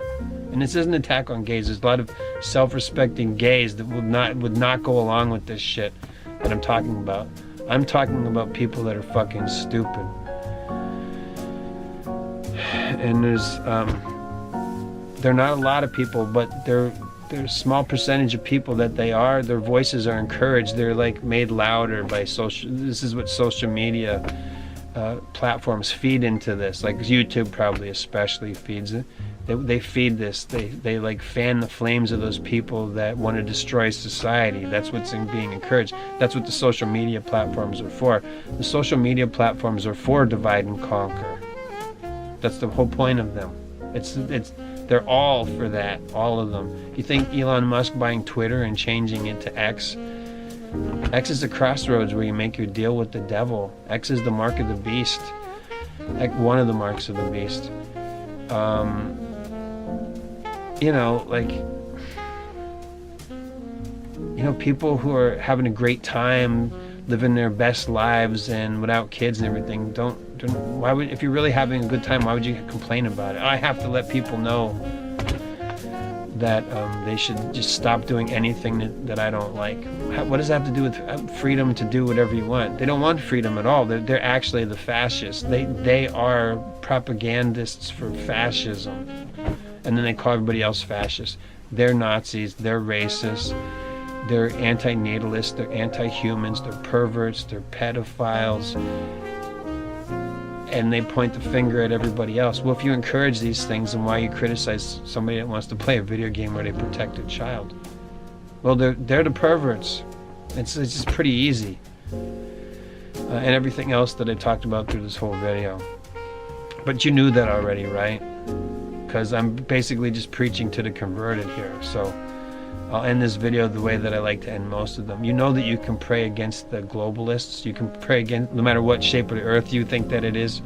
And this isn't an attack on gays. There's a lot of self-respecting gays that would not go along with this shit that I'm talking about. I'm talking about people that are fucking stupid. And they're not a lot of people, but there's a small percentage of people that their voices are encouraged. They're like made louder by this is what social media platforms feed into this. Like YouTube probably especially feeds it. They feed this. They like fan the flames of those people that want to destroy society. That's what's being encouraged. That's what the social media platforms are for. The social media platforms are for divide and conquer. That's the whole point of them. They're all for that, all of them. You think Elon Musk buying Twitter and changing it to X? X is the crossroads where you make your deal with the devil. X is the mark of the beast. Like one of the marks of the beast. People who are having a great time living their best lives and without kids and everything. Why would, if you're really having a good time, why would you complain about it? I have to let people know that they should just stop doing anything that I don't like. What does that have to do with freedom to do whatever you want? They don't want freedom at all. They're actually the fascists. They are propagandists for fascism, and then they call everybody else fascist. They're Nazis. They're racists. They're anti-natalists. They're anti-humans. They're perverts. They're pedophiles. And they point the finger at everybody else. Well, if you encourage these things, then why you criticize somebody that wants to play a video game where they protect a child? Well, they're the perverts. It's just pretty easy. And everything else that I talked about through this whole video. But you knew that already, right? Because I'm basically just preaching to the converted here. So I'll end this video the way that I like to end most of them. You know that you can pray against the globalists. You can pray against, no matter what shape of the earth you think that it is.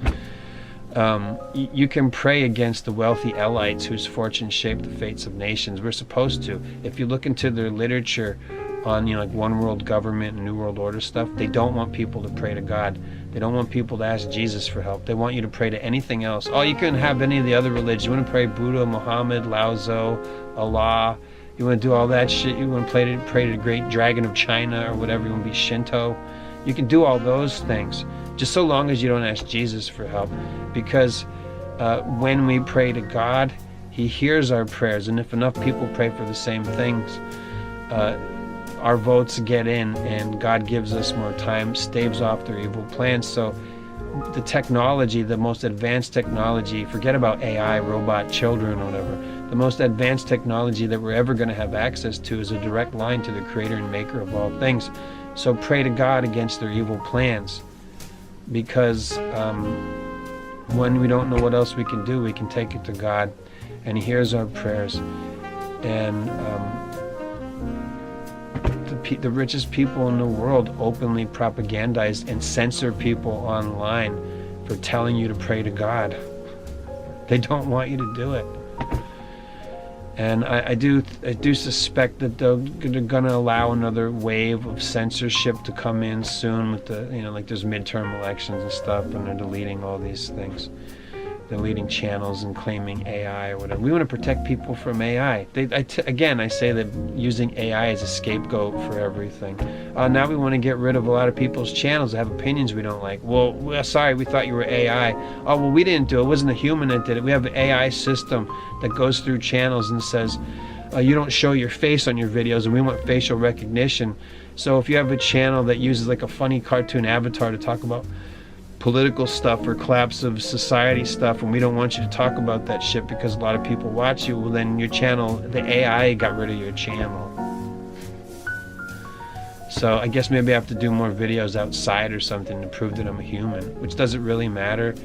You can pray against the wealthy elites whose fortunes shape the fates of nations. We're supposed to. If you look into their literature on, like one world government and new world order stuff, they don't want people to pray to God. They don't want people to ask Jesus for help. They want you to pray to anything else. Oh, you can have any of the other religions. You want to pray Buddha, Muhammad, Lao Tzu, Allah. You want to do all that shit. You want to pray to the great dragon of China or whatever. You want to be Shinto. You can do all those things, just so long as you don't ask Jesus for help. Because when we pray to God, He hears our prayers. And if enough people pray for the same things, our votes get in, and God gives us more time, staves off their evil plans. So the technology, the most advanced technology, forget about AI, robot children or whatever, the most advanced technology that we're ever going to have access to is a direct line to the creator and maker of all things. So pray to God against their evil plans, because when we don't know what else we can do, we can take it to God, and He hears our prayers. And the richest people in the world openly propagandize and censor people online for telling you to pray to God. They don't want you to do it. And I do suspect that they're going to allow another wave of censorship to come in soon with the, like there's midterm elections and stuff, and they're deleting all these things. Deleting channels and claiming AI or whatever. We want to protect people from AI. Again, I say that using AI as a scapegoat for everything. Now we want to get rid of a lot of people's channels that have opinions we don't like. Well, sorry, we thought you were AI. Oh, well, we didn't do it. It wasn't a human that did it. We have an AI system that goes through channels and says, you don't show your face on your videos, and we want facial recognition. So if you have a channel that uses like a funny cartoon avatar to talk about political stuff or collapse of society stuff, and we don't want you to talk about that shit because a lot of people watch you, well, then your channel, the AI got rid of your channel. So I guess maybe I have to do more videos outside or something to prove that I'm a human, which doesn't really matter,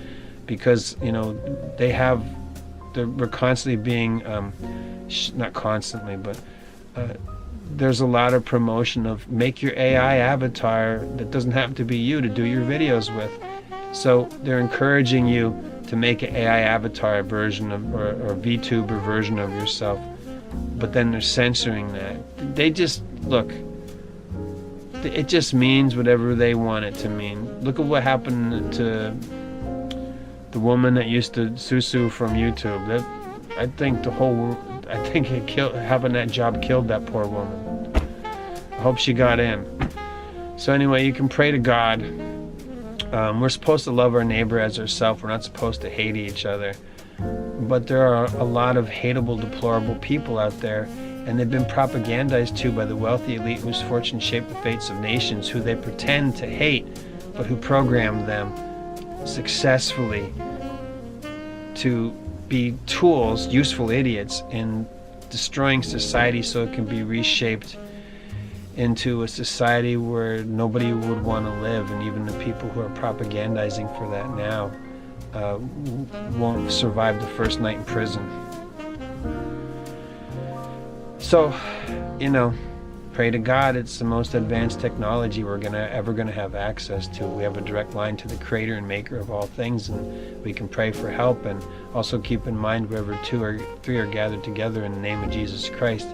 because we're constantly being not constantly, but there's a lot of promotion of make your AI avatar that doesn't happen to be you to do your videos with. So they're encouraging you to make an AI avatar version of, or VTuber version of yourself, but then they're censoring that. They just, look, it just means whatever they want it to mean. Look at what happened to the woman that used to Susu from YouTube. I think having that job killed that poor woman. I hope she got in. So anyway, you can pray to God. We're supposed to love our neighbor as ourselves. We're not supposed to hate each other. But there are a lot of hateable, deplorable people out there, and they've been propagandized to by the wealthy elite whose fortunes shape the fates of nations, who they pretend to hate, but who program them successfully to be tools, useful idiots, in destroying society so it can be reshaped into a society where nobody would want to live, and even the people who are propagandizing for that now won't survive the first night in prison. So, pray to God. It's the most advanced technology we're ever gonna have access to. We have a direct line to the creator and maker of all things, and we can pray for help. And also keep in mind, wherever 2 or 3 are gathered together in the name of Jesus Christ,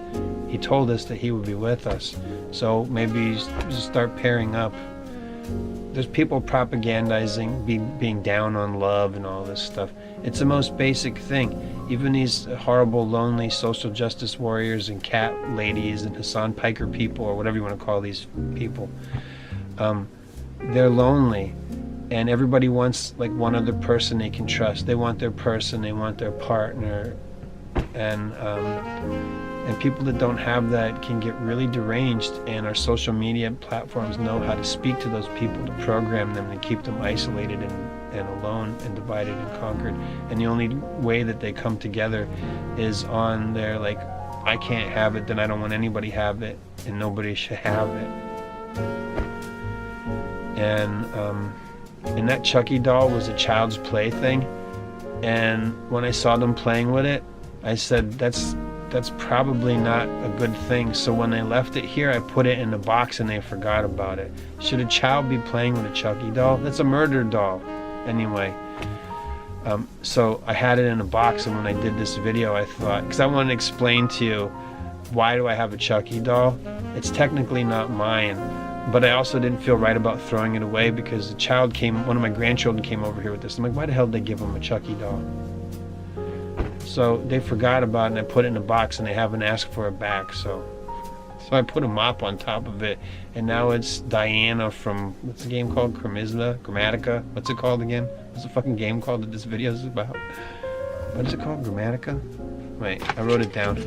He told us that He would be with us. So maybe start pairing up there's people propagandizing being down on love and all this stuff. It's the most basic thing. Even these horrible, lonely social justice warriors and cat ladies and Hassan Piker people, or whatever you want to call these people, they're lonely, and everybody wants like one other person they can trust. They want their person, they want their partner, and people that don't have that can get really deranged, and our social media platforms know how to speak to those people, to program them, to keep them isolated and alone and divided and conquered. And the only way that they come together is on their, like, I can't have it, then I don't want anybody have it, and nobody should have it. And that Chucky doll was a child's play thing, and when I saw them playing with it, I said, that's probably not a good thing. So when they left it here, I put it in the box and they forgot about it. Should a child be playing with a Chucky doll? That's a murder doll. Anyway, so I had it in a box, and when I did this video, I thought, because I wanted to explain to you, why do I have a Chucky doll? It's technically not mine, but I also didn't feel right about throwing it away, because the child one of my grandchildren came over here with this. I'm like, why the hell did they give them a Chucky doll? So they forgot about it, and I put it in a box, and they haven't asked for it back. So I put a mop on top of it, and now it's Diana from, what's the game called? Grammatica? What's it called again? What's the fucking game called that this video is about? What is it called? Grammatica? Wait, I wrote it down.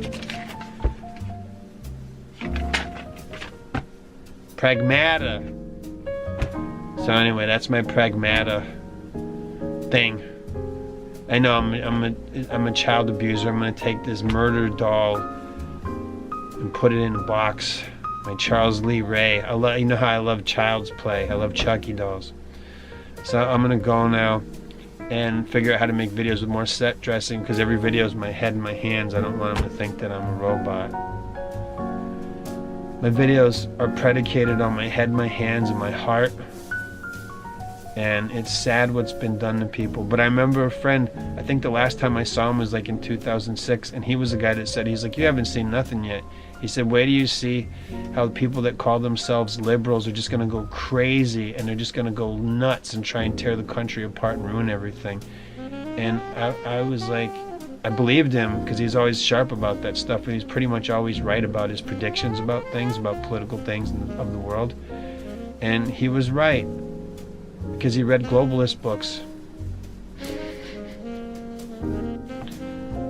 Pragmata. So anyway, that's my Pragmata thing. I know I'm a child abuser. I'm gonna take this murder doll and put it in a box. My Charles Lee Ray. You know how I love child's play. I love Chucky dolls. So I'm gonna go now and figure out how to make videos with more set dressing, because every video is my head and my hands. I don't want them to think that I'm a robot. My videos are predicated on my head, my hands, and my heart. And it's sad what's been done to people. But I remember a friend, I think the last time I saw him was like in 2006, and he was the guy that said, he's like, you haven't seen nothing yet. He said, wait till you see how the people that call themselves liberals are just going to go crazy, and they're just going to go nuts and try and tear the country apart and ruin everything. And I was like, I believed him, because he's always sharp about that stuff, and he's pretty much always right about his predictions about things, about political things of the world. And he was right, because he read globalist books.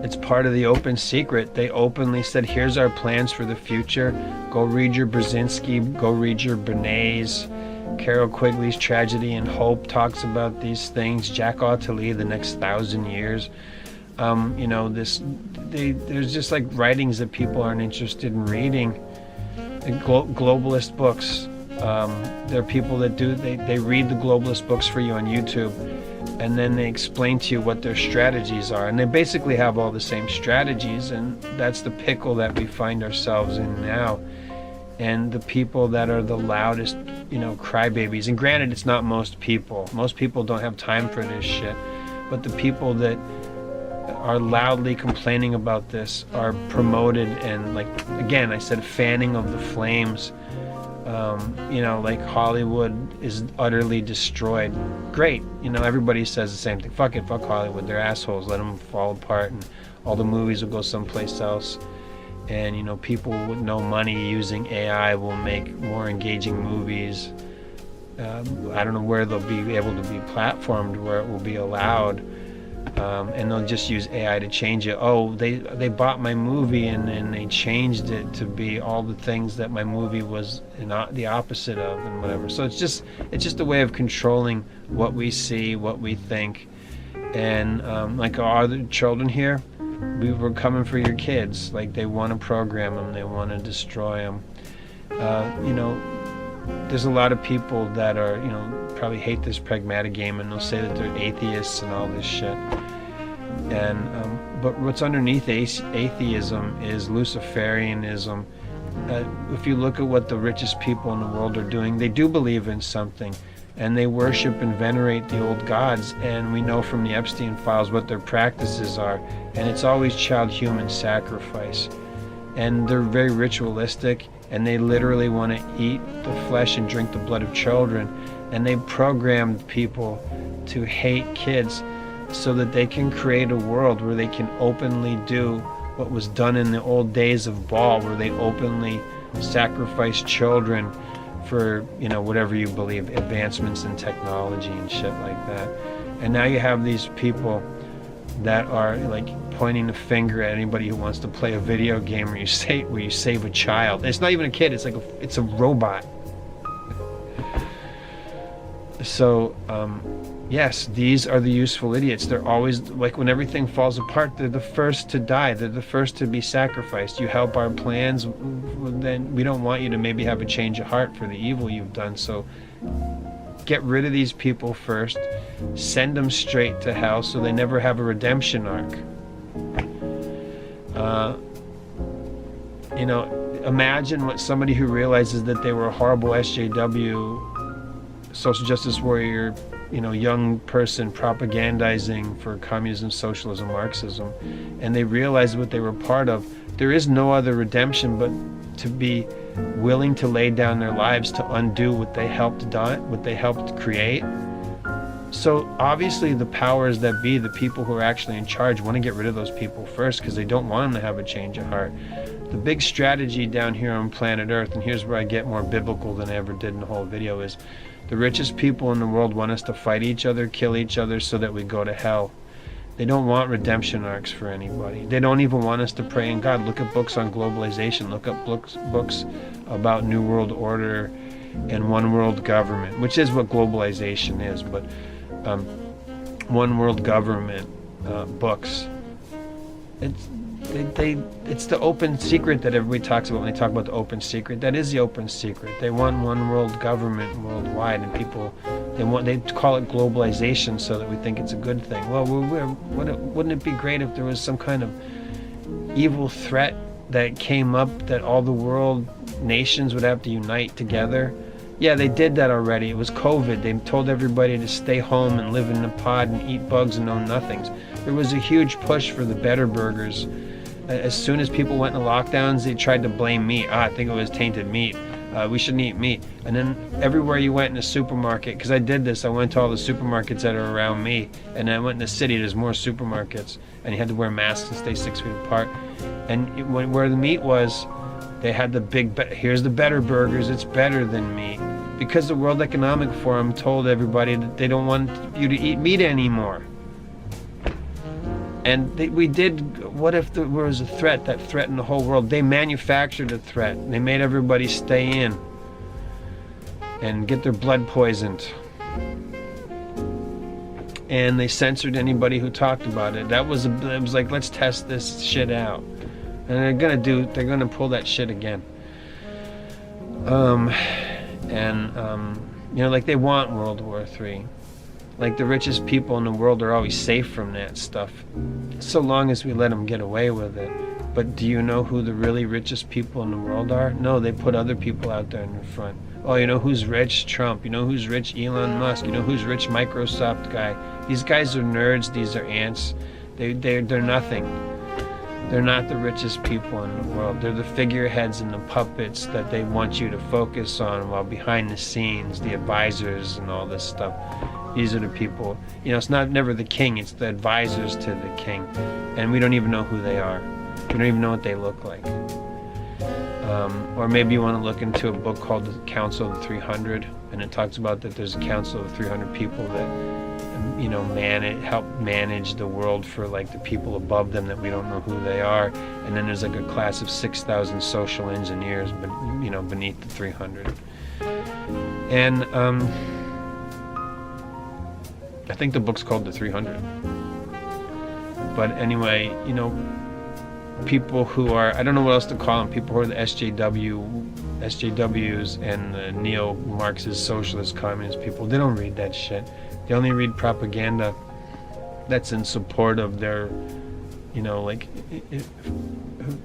It's part of the open secret. They openly said, here's our plans for the future. Go read your Brzezinski, go read your Bernays. Carol Quigley's Tragedy and Hope talks about these things. Jack Attali, The Next 1,000 Years. You know, there's just like writings that people aren't interested in reading. Globalist books. There are people that they read the globalist books for you on YouTube, and then they explain to you what their strategies are, and they basically have all the same strategies, and that's the pickle that we find ourselves in now. And the people that are the loudest, you know, crybabies, and granted, it's not most people don't have time for this shit, but the people that are loudly complaining about this are promoted, and, like, again, I said, fanning of the flames. You know, like Hollywood is utterly destroyed. Great, you know, everybody says the same thing. Fuck it, fuck Hollywood. They're assholes. Let them fall apart, and all the movies will go someplace else. And, you know, people with no money using AI will make more engaging movies. I don't know where they'll be able to be platformed, where it will be allowed. And they'll just use AI to change it. Oh, they bought my movie and they changed it to be all the things that my movie was the opposite of, and whatever. So it's just a way of controlling what we see, what we think. And like our other children here, we were coming for your kids. Like, they want to program them, they want to destroy them. You know, there's a lot of people that are, you know, probably hate this Pragmata game, and they'll say that they're atheists and all this shit. And but what's underneath atheism is Luciferianism. If you look at what the richest people in the world are doing, they do believe in something, and they worship and venerate the old gods. And we know from the Epstein files what their practices are, and it's always child human sacrifice. And they're very ritualistic, and they literally want to eat the flesh and drink the blood of children. And they programmed people to hate kids so that they can create a world where they can openly do what was done in the old days of Baal, where they openly sacrifice children for, you know, whatever you believe, advancements in technology and shit like that. And now you have these people that are like pointing a finger at anybody who wants to play a video game where you save a child. And it's not even a kid, it's a robot. So yes, these are the useful idiots. They're always, like, when everything falls apart, they're the first to die. They're the first to be sacrificed. You help our plans, then we don't want you to maybe have a change of heart for the evil you've done. So get rid of these people first. Send them straight to hell so they never have a redemption arc. You know, imagine what somebody who realizes that they were a horrible SJW, social justice warrior, you know, young person propagandizing for communism, socialism, Marxism, and they realized what they were part of. There is no other redemption but to be willing to lay down their lives to undo what they helped create. So obviously the powers that be, the people who are actually in charge, want to get rid of those people first because they don't want them to have a change of heart. The big strategy down here on planet Earth, and here's where I get more biblical than I ever did in the whole video, is the richest people in the world want us to fight each other, kill each other so that we go to hell. They don't want redemption arcs for anybody. They don't even want us to pray in God. Look at books on globalization. Look up books about New World Order and One World Government, which is what globalization is, but One World Government books. It's the open secret that everybody talks about when they talk about the open secret. That is the open secret. They want one world government worldwide, and people they call it globalization so that we think it's a good thing. Well, wouldn't it be great if there was some kind of evil threat that came up that all the world nations would have to unite together? Yeah, they did that already. It was COVID. They told everybody to stay home and live in a pod and eat bugs and know nothings. There was a huge push for the better burgers. As soon as people went into lockdowns, they tried to blame meat. I think it was tainted meat. We shouldn't eat meat. And then everywhere you went in a supermarket, because I did this, I went to all the supermarkets that are around me, and I went in the city, there's more supermarkets, and you had to wear masks and stay 6 feet apart. And where the meat was, they had the here's the better burgers, it's better than meat. Because the World Economic Forum told everybody that they don't want you to eat meat anymore. And what if there was a threat that threatened the whole world? They manufactured a threat. They made everybody stay in and get their blood poisoned. And they censored anybody who talked about it. It was like, let's test this shit out. And they're gonna pull that shit again. You know, like they want World War III. Like the richest people in the world are always safe from that stuff, so long as we let them get away with it. But do you know who the really richest people in the world are? No, they put other people out there in the front. Oh, you know who's rich? Trump. You know who's rich? Elon Musk. You know who's rich? Microsoft guy. These guys are nerds. These are ants. They're nothing. They're not the richest people in the world. They're the figureheads and the puppets that they want you to focus on, while behind the scenes, the advisors and all this stuff. These are the people, you know, it's never the king, it's the advisors to the king. And we don't even know who they are. We don't even know what they look like. Or maybe you want to look into a book called The Council of the 300, and it talks about that there's a council of 300 people that, you know, help manage the world for like the people above them that we don't know who they are. And then there's like a class of 6,000 social engineers, but you know, beneath the 300. And I think the book's called The 300. But anyway, you know, people who are, I don't know what else to call them, people who are the SJWs and the neo-Marxist, socialist, communist people, they don't read that shit. They only read propaganda that's in support of their, you know, like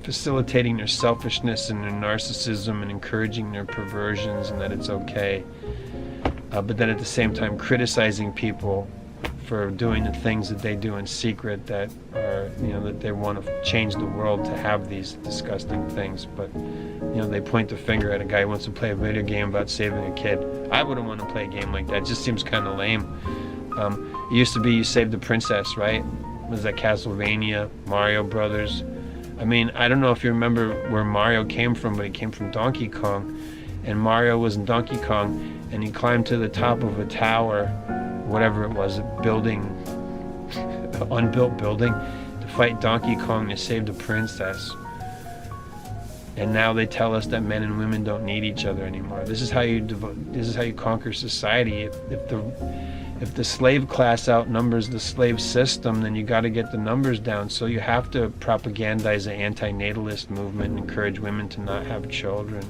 facilitating their selfishness and their narcissism and encouraging their perversions and that it's okay. But then at the same time criticizing people for doing the things that they do in secret that are, that they want to change the world to have these disgusting things. But, they point the finger at a guy who wants to play a video game about saving a kid. I wouldn't want to play a game like that. It just seems kind of lame. It used to be you saved the princess, right? Was that Castlevania, Mario Brothers? I mean, I don't know if you remember where Mario came from, but he came from Donkey Kong. And Mario was in Donkey Kong, and he climbed to the top of a tower, whatever it was, a building, unbuilt building, to fight Donkey Kong to save the princess. And now they tell us that men and women don't need each other anymore. This is how you conquer society. If the slave class outnumbers the slave system, then you got to get the numbers down. So you have to propagandize the anti-natalist movement and encourage women to not have children.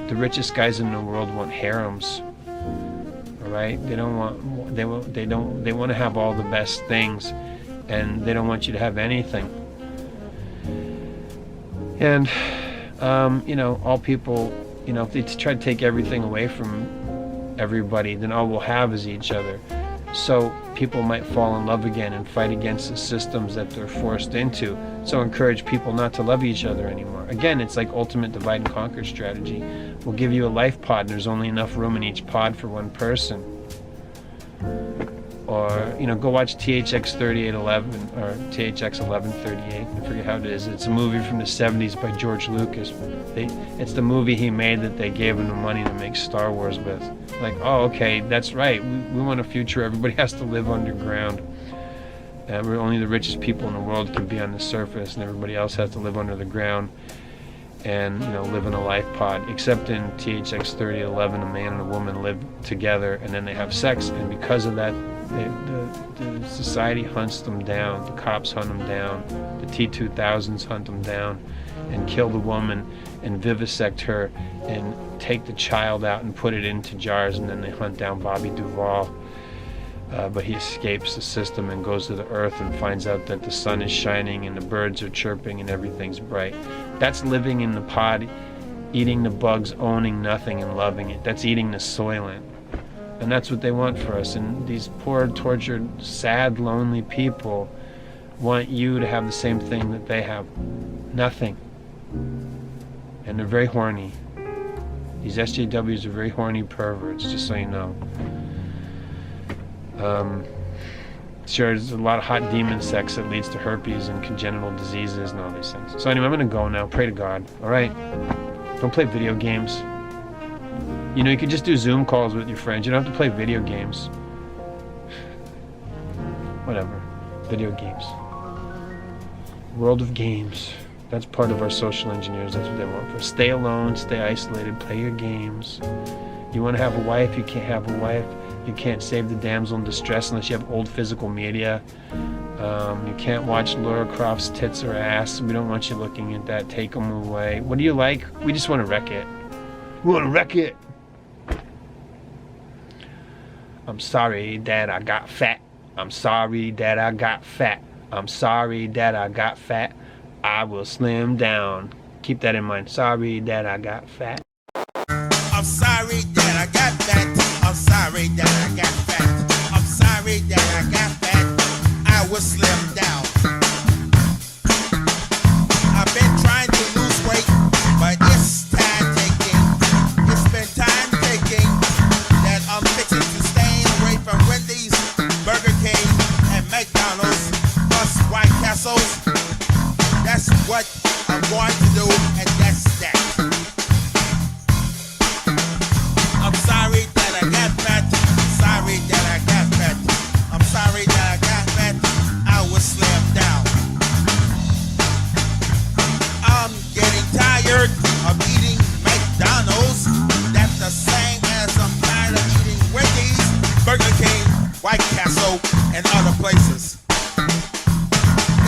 The richest guys in the world want harems. All right, they want to have all the best things, and they don't want you to have anything. And all people, if they try to take everything away from everybody, then all we'll have is each other. So people might fall in love again and fight against the systems that they're forced into. So encourage people not to love each other anymore. Again, it's like ultimate divide and conquer strategy. We'll give you a life pod, and there's only enough room in each pod for one person. Or, go watch THX 3811 or THX 1138. I forget how it is. It's a movie from the 70s by George Lucas. It's the movie he made that they gave him the money to make Star Wars with. Like, oh, okay, that's right. We want a future. Everybody has to live underground. Only the richest people in the world can be on the surface, and everybody else has to live under the ground and live in a life pod. Except in THX 3011, a man and a woman live together, and then they have sex, and because of that, the society hunts them down. The cops hunt them down. The T-2000s hunt them down and kill the woman and vivisect her and take the child out and put it into jars, and then they hunt down Bobby Duvall. But he escapes the system and goes to the earth and finds out that the sun is shining and the birds are chirping and everything's bright. That's living in the pod, eating the bugs, owning nothing and loving it. That's eating the soylent. And that's what they want for us. And these poor, tortured, sad, lonely people want you to have the same thing that they have. Nothing. And they're very horny. These SJWs are very horny perverts, just so you know. Sure, there's a lot of hot demon sex that leads to herpes and congenital diseases and all these things. So anyway, I'm going to go now. Pray to God. All right? Don't play video games. You could just do Zoom calls with your friends. You don't have to play video games. Whatever. Video games. World of games. That's part of our social engineers. That's what they want for us. Stay alone, stay isolated, play your games. You want to have a wife, you can't have a wife. You can't save the damsel in distress unless you have old physical media. You can't watch Laura Croft's tits or ass. We don't want you looking at that. Take them away. What do you like? We just want to wreck it. We want to wreck it. I'm sorry that I got fat. I'm sorry that I got fat. I'm sorry that I got fat. I will slim down. Keep that in mind. Sorry that I got fat. I'm sorry that I got fat. I'm sorry that I got fat. I'm sorry that I got fat. I will slim down. I've been trying to lose weight, but it's time taking. It's been time taking that I'm fixing to stay away from Wendy's, Burger King, and McDonald's, plus White Castles. That's what I'm going to do, and that's that. I'm sorry that I got fat. Sorry that I got fat. I'm sorry that I got fat. I will slim down. I'm getting tired of eating McDonald's. That's the same as I'm tired of eating Wendy's, Burger King, White Castle, and other places.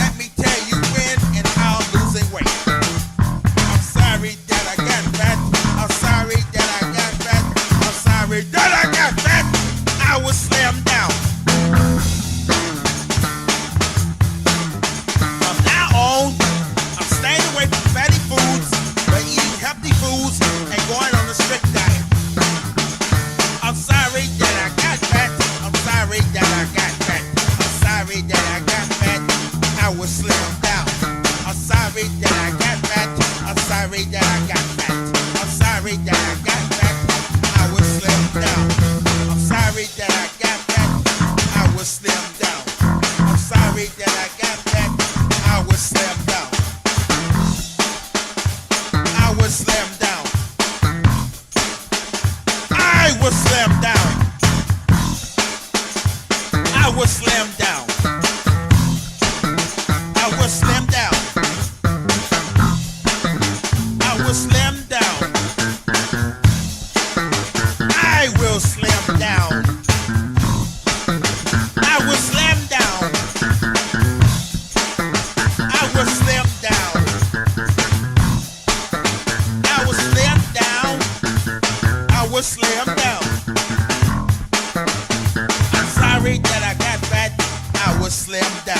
Let me tell you when and how I'm losing weight. I'm that I got fat. I'm sorry that I got fat. I'm sorry that I got fat. I was slim down. I'm sorry that I got fat. I was slim down. I'm sorry that I got fat. I was slim down. I was slim down. I was slim down. I was slim down. I was slim down. I was slim down. I will slim down. I was slim down. I was slim down. I was slim down. I was slim down. I'm sorry that I got fat. I was slim down.